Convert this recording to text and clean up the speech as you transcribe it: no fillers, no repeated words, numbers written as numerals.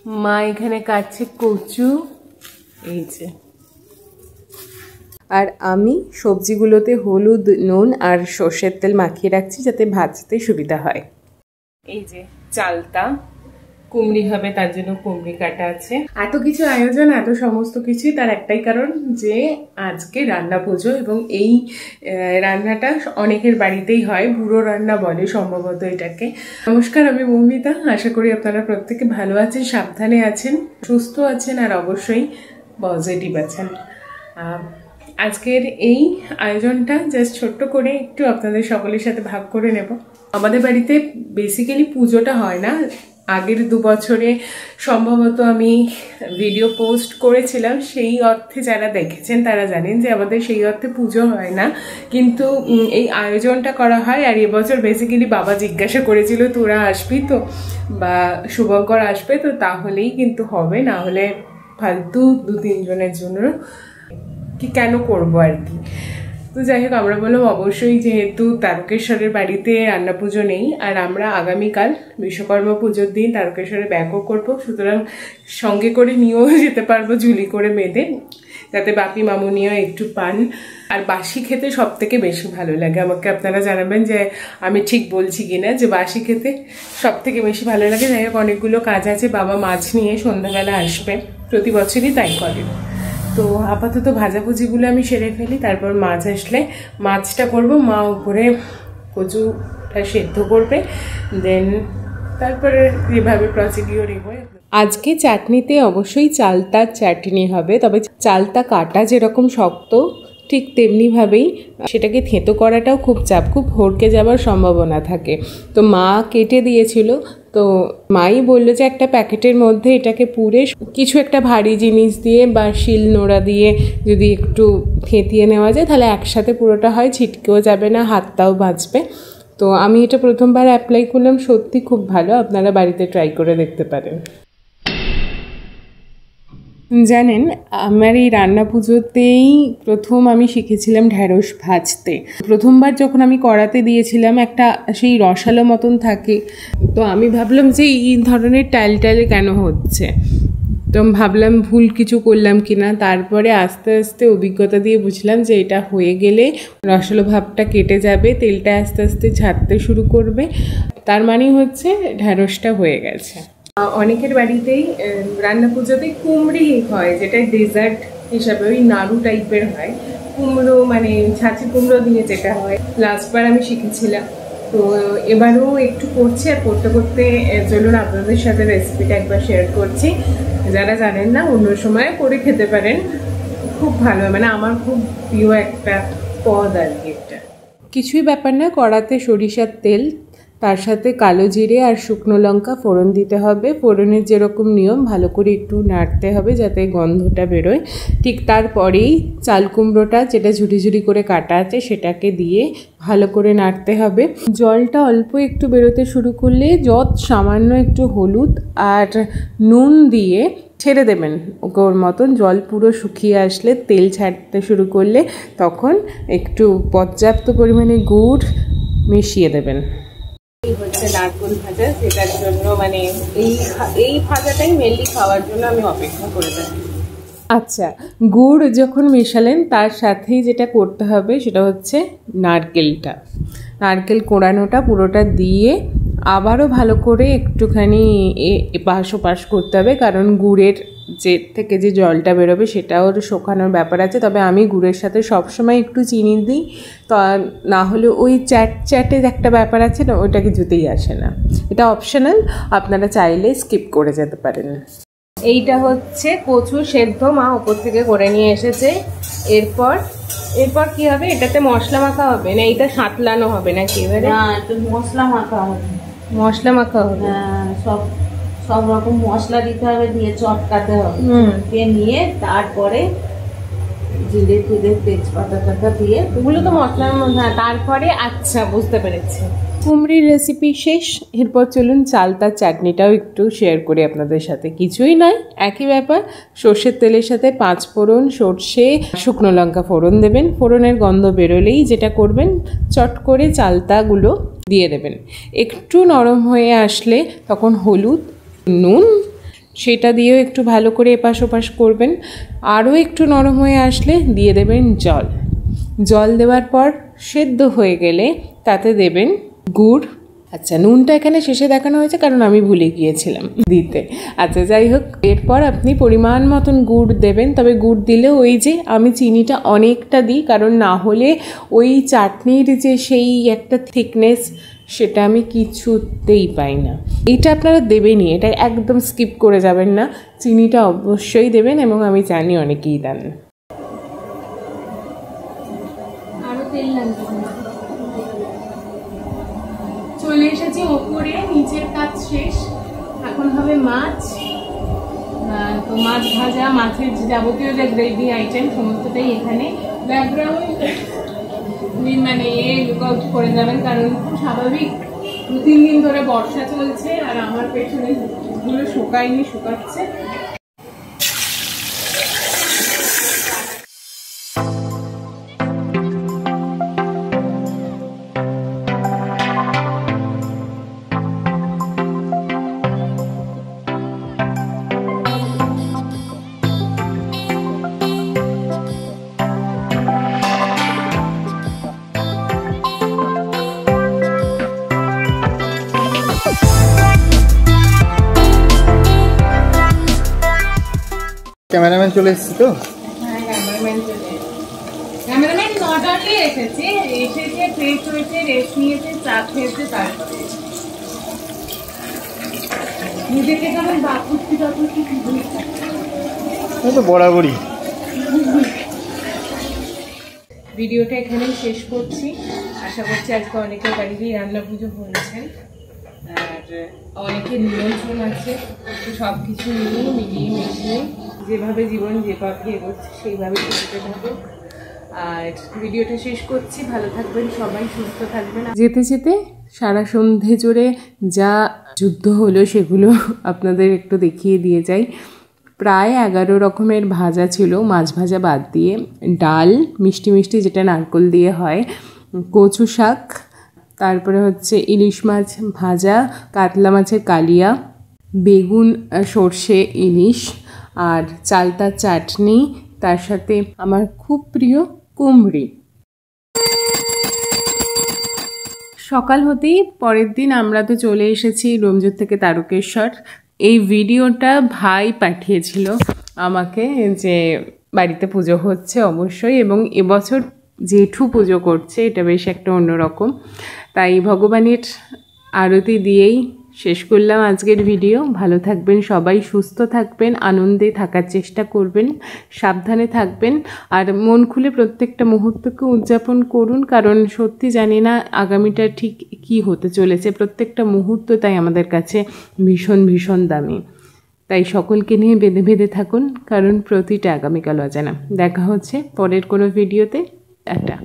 মা এখানে কাটছে কচু, এই যে। আর আমি সবজিগুলোতে হলুদ, নুন আর সর্ষের তেল মাখিয়ে রাখছি যাতে ভাজতে সুবিধা হয়। এই যে চালতা, কুমড়ি হবে তার জন্য কুমড়ি কাটা আছে। এত কিছু আয়োজন, এত সমস্ত কিছুই তার একটাই কারণ যে আজকে রান্না পুজো, এবং এই রান্নাটা অনেকের বাড়িতেই হয়, বুড়ো রান্না বলে সম্ভবত এটাকে। নমস্কার, আমি মৌমিতা। আশা করি আপনারা প্রত্যেকে ভালো আছেন, সাবধানে আছেন, সুস্থ আছেন আর অবশ্যই পজিটিভ আছেন। আজকের এই আয়োজনটা জাস্ট ছোট্ট করে একটু আপনাদের সকলের সাথে ভাগ করে নেব। আমাদের বাড়িতে বেসিক্যালি পুজোটা হয় না। আগের 2 বছরে সম্ভবত আমি ভিডিও পোস্ট করেছিলাম, সেই অর্থে যারা দেখেছেন তারা জানেন যে আমাদের সেই অর্থে পুজো হয় না, কিন্তু এই আয়োজনটা করা হয়। আর এবছর বেসিক্যালি বাবা জিজ্ঞাসা করেছিল তোরা আসবি তো, বা শুভঙ্কর আসবে তো, তাহলেই কিন্তু হবে, না হলে ফালতু 2-3 জনের জন্য কি কেন করবো আর কি। তো যাই হোক, আমরা বললাম অবশ্যই, যেহেতু তারকেশ্বরের বাড়িতে রান্না পুজো নেই আর আমরা আগামীকাল বিশ্বকর্মা পুজোর দিন তারকেশ্বরে ব্যাকও করবো, সুতরাং সঙ্গে করে নিয়েও যেতে পারবো ঝুলি করে বেঁধে, যাতে বাপি মামুনিও একটু পান। আর বাসি খেতে সব থেকে বেশি ভালো লাগে। আমাকে আপনারা জানাবেন যে আমি ঠিক বলছি কিনা, যে বাসি খেতে সব থেকে বেশি ভালো লাগে। যাই হোক, অনেকগুলো কাজ আছে। বাবা মাছ নিয়ে সন্ধ্যাবেলা আসবে, প্রতি বছরই তাই করেন। তো আপাতত ভাজাভুজিগুলো আমি সেরে ফেলি, তারপর মাছ আসলে মাছটা করব, মা উপরে কচুটা সেদ্ধ করবে, দেন তারপরে যেভাবে প্রসিডিওর এগোয়। আজকে চাটনিতে অবশ্যই চালতার চাটনি হবে, তবে চালতা কাটা যেরকম শক্ত ঠিক তেমনিভাবেই সেটাকে থেঁতো করাটাও খুব চাপ, খুব হড়কে যাওয়ার সম্ভাবনা থাকে। তো মা কেটে দিয়েছিল, তো মাই বললো যে একটা প্যাকেটের মধ্যে এটাকে পুরে কিছু একটা ভারী জিনিস দিয়ে বা শিল নোড়া দিয়ে যদি একটু থেঁতিয়ে নেওয়া যায় তাহলে একসাথে পুরোটা হয়, ছিটকেও যাবে না, হাতটাও বাঁচবে। তো আমি এটা প্রথমবার অ্যাপ্লাই করলাম, সত্যি খুব ভালো, আপনারা বাড়িতে ট্রাই করে দেখতে পারেন। জানেন, আমার এই রান্না পুজোতেই প্রথম আমি শিখেছিলাম ঢ্যাঁড়স ভাজতে। প্রথমবার যখন আমি কড়াতে দিয়েছিলাম, একটা সেই রসালো মতন থাকে, তো আমি ভাবলাম যে এই ধরনের টাইলে কেন হচ্ছে, তো ভাবলাম ভুল কিছু করলাম কিনা। তারপরে আস্তে আস্তে অভিজ্ঞতা দিয়ে বুঝলাম যে এটা হয়ে গেলে রসালো ভাবটা কেটে যাবে, তেলটা আস্তে আস্তে ছাড়তে শুরু করবে, তার মানে হচ্ছে ঢ্যাঁড়সটা হয়ে গেছে। অনেকের বাড়িতেই রান্না পুজোতে কুমড়ি হয়, যেটা ডেজার্ট হিসাবে ওই নাড়ু টাইপের হয়, কুমড়ো মানে ছাঁচি কুমড়ো দিয়ে যেটা হয়। লাস্টবার আমি শিখেছিলাম, তো এবারও একটু করছি, আর করতে করতে চলুন আপনাদের সাথে রেসিপিটা একবার শেয়ার করছি। যারা জানেন না অন্য সময় করে খেতে পারেন, খুব ভালো, মানে আমার খুব প্রিয় একটা পদ আর কি। এটা কিছুই ব্যাপার না, কড়াতে সরিষার তেল, তার সাথে কালো জিরে আর শুকনো লঙ্কা ফোড়ন দিতে হবে। ফোড়নের যেরকম নিয়ম, ভালো করে একটু নাড়তে হবে যাতে গন্ধটা বেরোয়। ঠিক তারপরেই চাল কুমড়োটা যেটা ঝুড়ি ঝুড়ি করে কাটা আছে সেটাকে দিয়ে ভালো করে নাড়তে হবে। জলটা অল্প একটু বেরোতে শুরু করলে সামান্য একটু হলুদ আর নুন দিয়ে ছেড়ে দেবেন ওর মতন। জল পুরো শুকিয়ে আসলে, তেল ছাড়তে শুরু করলে তখন একটু পর্যাপ্ত পরিমাণে গুড় মিশিয়ে দেবেন। এই হচ্ছে নারকেল ভাজা, সেটার জন্য মানে এই ভাজাটাই মেনলি খাওয়ার জন্য আমি অপেক্ষা করে থাকি। আচ্ছা, গুড় যখন মেশালেন তার সাথেই যেটা করতে হবে সেটা হচ্ছে নারকেল কোড়ানোটা পুরোটা দিয়ে আবারও ভালো করে একটুখানি এপাশ ওপাশ করতে হবে, কারণ গুড়ের থেকে যে জলটা বেরোবে সেটাও শোকানোর ব্যাপার আছে। তবে আমি গুড়ের সাথে সবসময় একটু চিনি দিই, তো না হলে ওই চ্যাটের একটা ব্যাপার আছে না, ওইটা কিছুতেই আসে না। এটা অপশনাল, আপনারা চাইলে স্কিপ করে যেতে পারেন। এইটা হচ্ছে কচু সেদ্ধ, মা ওপর থেকে করে নিয়ে এসেছে। এরপর কি হবে? এটাতে মশলা মাখা হবে না, এইটা সাঁতলানো হবে নাকি? এবারে মশলা মাখা হবে। হ্যাঁ, সব রকম মশলা দিতে হবে, দিয়ে চটকাতে হবে, দিয়ে নিয়ে তারপরে জিরে ফিরে তেজপাতা দিয়ে, ওগুলো তো মশলার মধ্যে। তারপরে আচ্ছা, বুঝতে পেরেছি। কুমড়ির রেসিপি শেষ। এরপর চলুন চালতার চাটনিটাও একটু শেয়ার করি আপনাদের সাথে। কিছুই নয়, একই ব্যাপার। সর্ষের তেলের সাথে 5 ফোড়ন, সর্ষে, শুকনো লঙ্কা ফোড়ন দেবেন। ফোড়নের গন্ধ বেরোলেই যেটা করবেন, চট করে চালতাগুলো দিয়ে দেবেন। একটু নরম হয়ে আসলে তখন হলুদ, নুন, সেটা দিয়েও একটু ভালো করে এপাশ ওপাশ করবেন। আরও একটু নরম হয়ে আসলে দিয়ে দেবেন জল। জল দেওয়ার পর সেদ্ধ হয়ে গেলে তাতে দেবেন গুড়। আচ্ছা, নুনটা এখানে শেষে দেখানো হয়েছে কারণ আমি ভুলে গিয়েছিলাম দিতে। আচ্ছা, যাই হোক, এরপর আপনি পরিমাণ মতন গুড় দেবেন। তবে গুড় দিলে ওই যে আমি চিনিটা অনেকটা দিই, কারণ না হলে ওই চাটনির যে সেই একটা থিকনেস সেটা আমি কিছুতেই পাই না। এটা আপনারা দেবেনই, এটা একদম স্কিপ করে যাবেন না, চিনিটা অবশ্যই দেবেন এবং আমি জানি অনেকেই দেন। আরো তেল লাগবে। চলে এসেছি ওপরে, নিচের কাজ শেষ, এখন হবে মাছ। তো মাছ ভাজা, মাছের যাবতীয় যে গ্রেভি আইটেম সমস্তটাই এখানে। ব্যাকগ্রাউন্ড মানে লুক আউট করে যাবেন, কারণ খুব স্বাভাবিক 2-3 দিন ধরে বর্ষা চলছে আর আমার পেছনে গুলো শুকায়নি, শুকাচ্ছে। ক্যামেরাম্যান চলে এসেছি তো? হ্যাঁ, ক্যামেরাম্যান চলে এসেছে। ক্যামেরাম্যান নট অনলি এসেছে, ফ্রেশ হয়েছে, রেস্ট নিয়েছে, চা খেয়েছে, তারপরে নিজেকে কেমন বাকুস্তি তো বরাবরই। ভিডিওটা এখানেই শেষ করছি। আশা করছি আজকে অনেকের বাড়িতেই রান্না পুজো বলছেন আর অনেকের নিমন্ত্রণ আছে। তো সব কিছু নিয়ে মিলিয়ে মিশিয়ে যেভাবে জীবন যে পথে এগোচ্ছে সেইভাবে চলতে থাকো। আর ভিডিওটা শেষ করছি। ভালো থাকবেন সবাই, সুস্থ থাকবেন। যেতে যেতে সারা সন্ধে জুড়ে যা যুদ্ধ হলো সেগুলো আপনাদের একটু দেখিয়ে দিয়ে যাই। প্রায় 11 রকমের ভাজা ছিল, মাছ ভাজা বাদ দিয়ে। ডাল, মিষ্টি মিষ্টি যেটা নারকেল দিয়ে হয়, কচু শাক, তারপরে হচ্ছে ইলিশ মাছ ভাজা, কাতলা মাছের কালিয়া, বেগুন সর্ষে ইলিশ, আর চালতা চাটনি, তার সাথে আমার খুব প্রিয় কুমড়ি। সকাল হতেই পরের দিন আমরা তো চলে এসেছি রুমজুর থেকে তারকেশ্বর। এই ভিডিওটা ভাই পাঠিয়েছিল আমাকে যে বাড়িতে পুজো হচ্ছে অবশ্যই, এবং এবছর জেঠু পুজো করছে, এটা বেশ একটা অন্যরকম। তাই ভগবানের আরতি দিয়েই শেষ করলাম আজকের ভিডিও। ভালো থাকবেন সবাই, সুস্থ থাকবেন, আনন্দে থাকার চেষ্টা করবেন, সাবধানে থাকবেন আর মন খুলে প্রত্যেকটা মুহূর্তকে উদযাপন করুন, কারণ সত্যি জানি না আগামীটা ঠিক কি হতে চলেছে। প্রত্যেকটা মুহূর্ত তাই আমাদের কাছে ভীষণ ভীষণ দামি। তাই সকলকে নিয়ে বেঁধে বেঁধে থাকুন, কারণ প্রতিটা আগামীকাল অজানা। দেখা হচ্ছে পরের কোনো ভিডিওতে। টাটা।